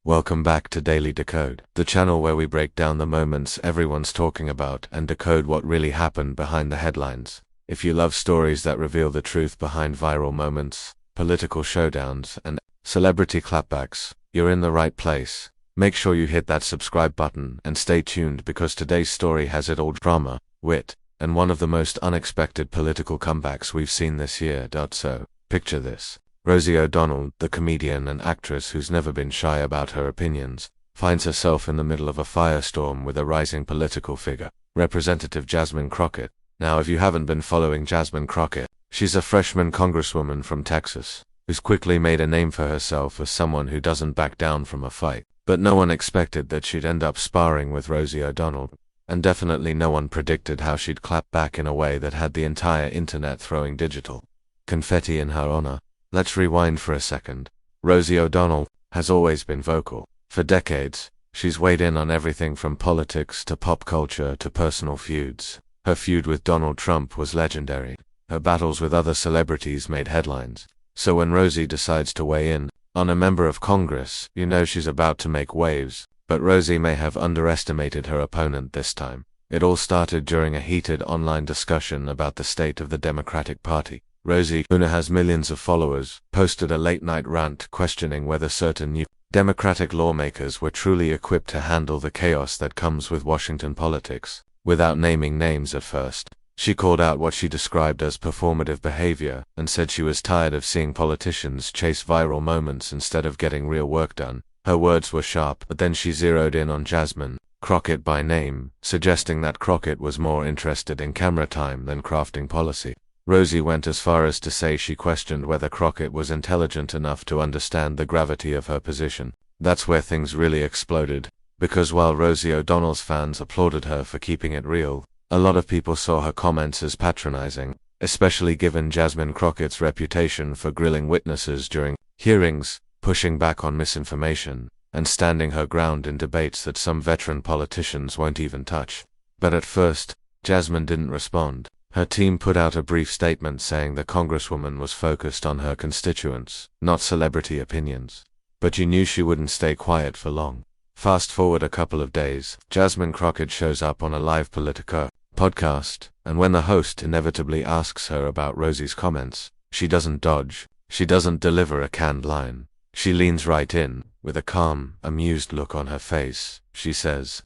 Welcome back to Daily Decode, the channel where we break down the moments everyone's talking about and decode what really happened behind the headlines. If you love stories that reveal the truth behind viral moments, political showdowns, and celebrity clapbacks, you're in the right place. Make sure you hit that subscribe button and stay tuned because today's story has it all: drama, wit, and one of the most unexpected political comebacks we've seen this year. So, picture this. Rosie O'Donnell, the comedian and actress who's never been shy about her opinions, finds herself in the middle of a firestorm with a rising political figure, Representative Jasmine Crockett. Now, if you haven't been following Jasmine Crockett, she's a freshman congresswoman from Texas, who's quickly made a name for herself as someone who doesn't back down from a fight. But no one expected that she'd end up sparring with Rosie O'Donnell, and definitely no one predicted how she'd clap back in a way that had the entire internet throwing digital confetti in her honor. Let's rewind for a second. Rosie O'Donnell has always been vocal. For decades, she's weighed in on everything from politics to pop culture to personal feuds. Her feud with Donald Trump was legendary. Her battles with other celebrities made headlines. So when Rosie decides to weigh in on a member of Congress, you know she's about to make waves. But Rosie may have underestimated her opponent this time. It all started during a heated online discussion about the state of the Democratic Party. Rosie, who has millions of followers, posted a late-night rant questioning whether certain new Democratic lawmakers were truly equipped to handle the chaos that comes with Washington politics. Without naming names at first, she called out what she described as performative behavior and said she was tired of seeing politicians chase viral moments instead of getting real work done. Her words were sharp, but then she zeroed in on Jasmine Crockett by name, suggesting that Crockett was more interested in camera time than crafting policy. Rosie went as far as to say she questioned whether Crockett was intelligent enough to understand the gravity of her position. That's where things really exploded, because while Rosie O'Donnell's fans applauded her for keeping it real, a lot of people saw her comments as patronizing, especially given Jasmine Crockett's reputation for grilling witnesses during hearings, pushing back on misinformation, and standing her ground in debates that some veteran politicians won't even touch. But at first, Jasmine didn't respond. Her team put out a brief statement saying the Congresswoman was focused on her constituents, not celebrity opinions. But you knew she wouldn't stay quiet for long. Fast forward a couple of days, Jasmine Crockett shows up on a live Politico podcast, and when the host inevitably asks her about Rosie's comments, she doesn't dodge. She doesn't deliver a canned line. She leans right in, with a calm, amused look on her face. She says,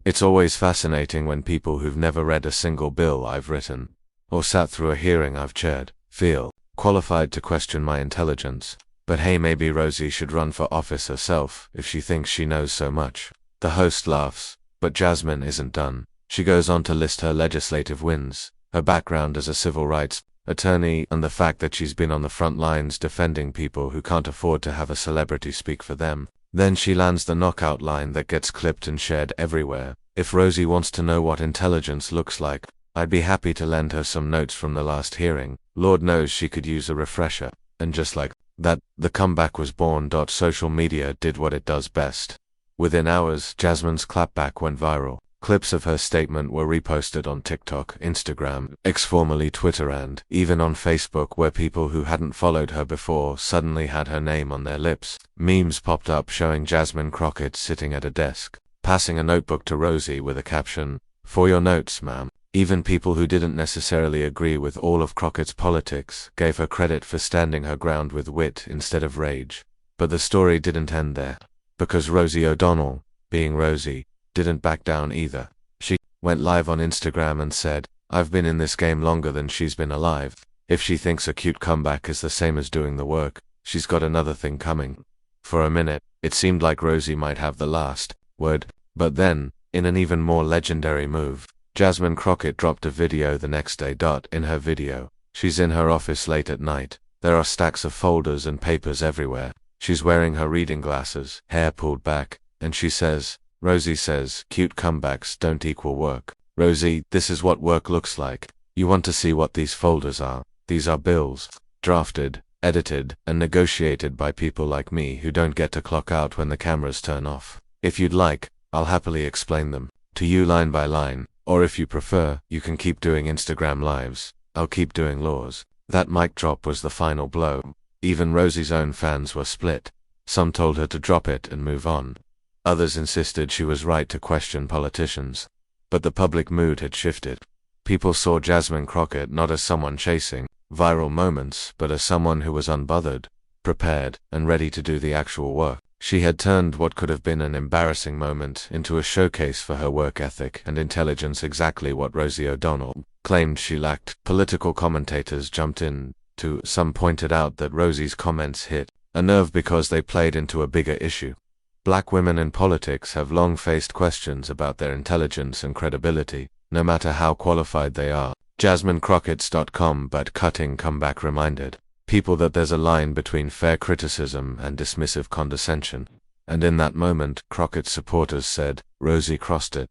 "It's always fascinating when people who've never read a single bill I've written, or sat through a hearing I've chaired, feel qualified to question my intelligence. But hey, maybe Rosie should run for office herself if she thinks she knows so much." The host laughs, but Jasmine isn't done. She goes on to list her legislative wins, her background as a civil rights attorney, and the fact that she's been on the front lines defending people who can't afford to have a celebrity speak for them. Then she lands the knockout line that gets clipped and shared everywhere. "If Rosie wants to know what intelligence looks like, I'd be happy to lend her some notes from the last hearing. Lord knows she could use a refresher." And just like that, the comeback was born. Social media did what it does best. Within hours, Jasmine's clapback went viral. Clips of her statement were reposted on TikTok, Instagram, formerly Twitter, and even on Facebook, where people who hadn't followed her before suddenly had her name on their lips. Memes popped up showing Jasmine Crockett sitting at a desk, passing a notebook to Rosie with a caption, "For your notes, ma'am." Even people who didn't necessarily agree with all of Crockett's politics gave her credit for standing her ground with wit instead of rage. But the story didn't end there, because Rosie O'Donnell, being Rosie, didn't back down either. She went live on Instagram and said, "I've been in this game longer than she's been alive. If she thinks a cute comeback is the same as doing the work, she's got another thing coming." For a minute, it seemed like Rosie might have the last word, but then, in an even more legendary move, Jasmine Crockett dropped a video the next day. In her video, she's in her office late at night. There are stacks of folders and papers everywhere. She's wearing her reading glasses, hair pulled back, and she says, Rosie says, "Cute comebacks don't equal work. Rosie, this is what work looks like. You want to see what these folders are? These are bills, drafted, edited, and negotiated by people like me who don't get to clock out when the cameras turn off. If you'd like, I'll happily explain them to you line by line, or if you prefer, you can keep doing Instagram lives. I'll keep doing laws." That mic drop was the final blow. Even Rosie's own fans were split. Some told her to drop it and move on. Others insisted she was right to question politicians. But the public mood had shifted. People saw Jasmine Crockett not as someone chasing viral moments, but as someone who was unbothered, prepared, and ready to do the actual work. She had turned what could have been an embarrassing moment into a showcase for her work ethic and intelligence, exactly what Rosie O'Donnell claimed she lacked. Political commentators jumped in, some pointed out that Rosie's comments hit a nerve because they played into a bigger issue. Black women in politics have long faced questions about their intelligence and credibility, no matter how qualified they are. JasmineCrockett's.com but cutting comeback reminded people that there's a line between fair criticism and dismissive condescension. And in that moment, Crockett's supporters said, Rosie crossed it.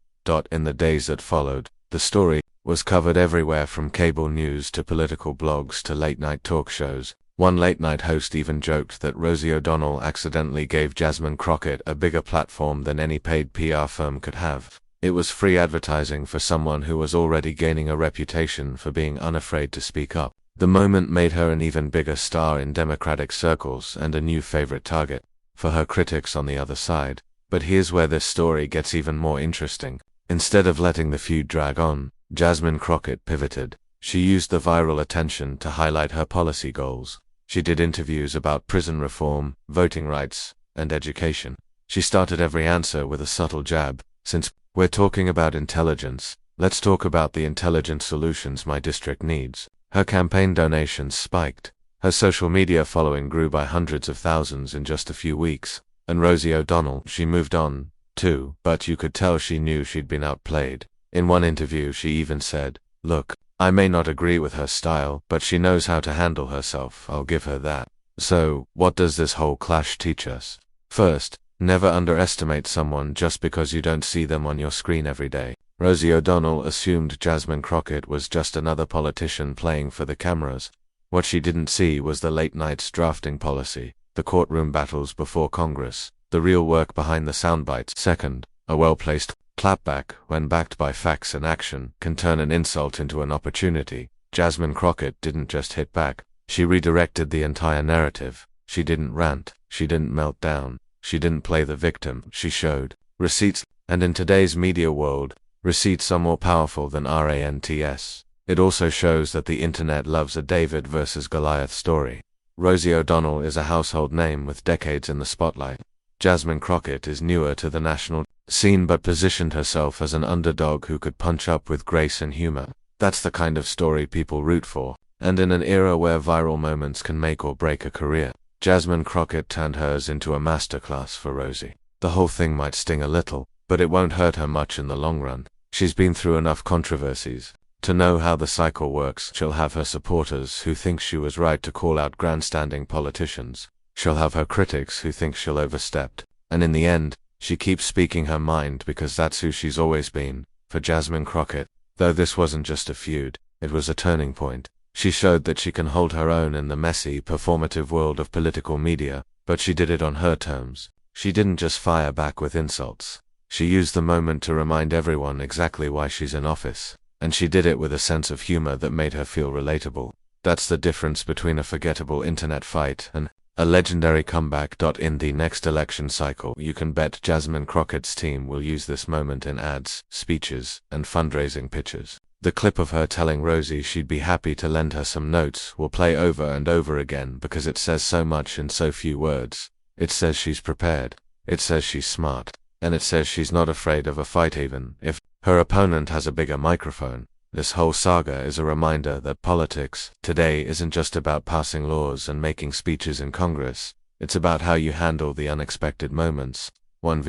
In the days that followed, the story was covered everywhere from cable news to political blogs to late-night talk shows. One late-night host even joked that Rosie O'Donnell accidentally gave Jasmine Crockett a bigger platform than any paid PR firm could have. It was free advertising for someone who was already gaining a reputation for being unafraid to speak up. The moment made her an even bigger star in Democratic circles and a new favorite target for her critics on the other side. But here's where this story gets even more interesting. Instead of letting the feud drag on, Jasmine Crockett pivoted. She used the viral attention to highlight her policy goals. She did interviews about prison reform, voting rights, and education. She started every answer with a subtle jab. Since we're talking about intelligence, let's talk about the intelligent solutions my district needs. Her campaign donations spiked. Her social media following grew by hundreds of thousands in just a few weeks. And Rosie O'Donnell, she moved on, too, but you could tell she knew she'd been outplayed. In one interview she even said, "Look, I may not agree with her style, but she knows how to handle herself, I'll give her that." So, what does this whole clash teach us? First, never underestimate someone just because you don't see them on your screen every day. Rosie O'Donnell assumed Jasmine Crockett was just another politician playing for the cameras. What she didn't see was the late nights drafting policy, the courtroom battles before Congress, the real work behind the soundbites. Second, a well-placed clapback, when backed by facts and action, can turn an insult into an opportunity. Jasmine Crockett didn't just hit back, she redirected the entire narrative. She didn't rant, she didn't melt down, she didn't play the victim, she showed receipts. And in today's media world, receipts are more powerful than rants. It also shows that the internet loves a David versus Goliath story. Rosie O'Donnell is a household name with decades in the spotlight. Jasmine Crockett is newer to the national scene but positioned herself as an underdog who could punch up with grace and humor. That's the kind of story people root for. And in an era where viral moments can make or break a career, Jasmine Crockett turned hers into a masterclass for Rosie. The whole thing might sting a little, but it won't hurt her much in the long run. She's been through enough controversies to know how the cycle works. She'll have her supporters who think she was right to call out grandstanding politicians. She'll have her critics who think she'll overstepped. And in the end, she keeps speaking her mind because that's who she's always been. For Jasmine Crockett, though this wasn't just a feud, it was a turning point. She showed that she can hold her own in the messy, performative world of political media, but she did it on her terms. She didn't just fire back with insults. She used the moment to remind everyone exactly why she's in office. And she did it with a sense of humor that made her feel relatable. That's the difference between a forgettable internet fight and a legendary comeback. In the next election cycle, you can bet Jasmine Crockett's team will use this moment in ads, speeches, and fundraising pitches. The clip of her telling Rosie she'd be happy to lend her some notes will play over and over again because it says so much in so few words. It says she's prepared. It says she's smart. And it says she's not afraid of a fight even if her opponent has a bigger microphone. This whole saga is a reminder that politics today isn't just about passing laws and making speeches in Congress. It's about how you handle the unexpected moments, one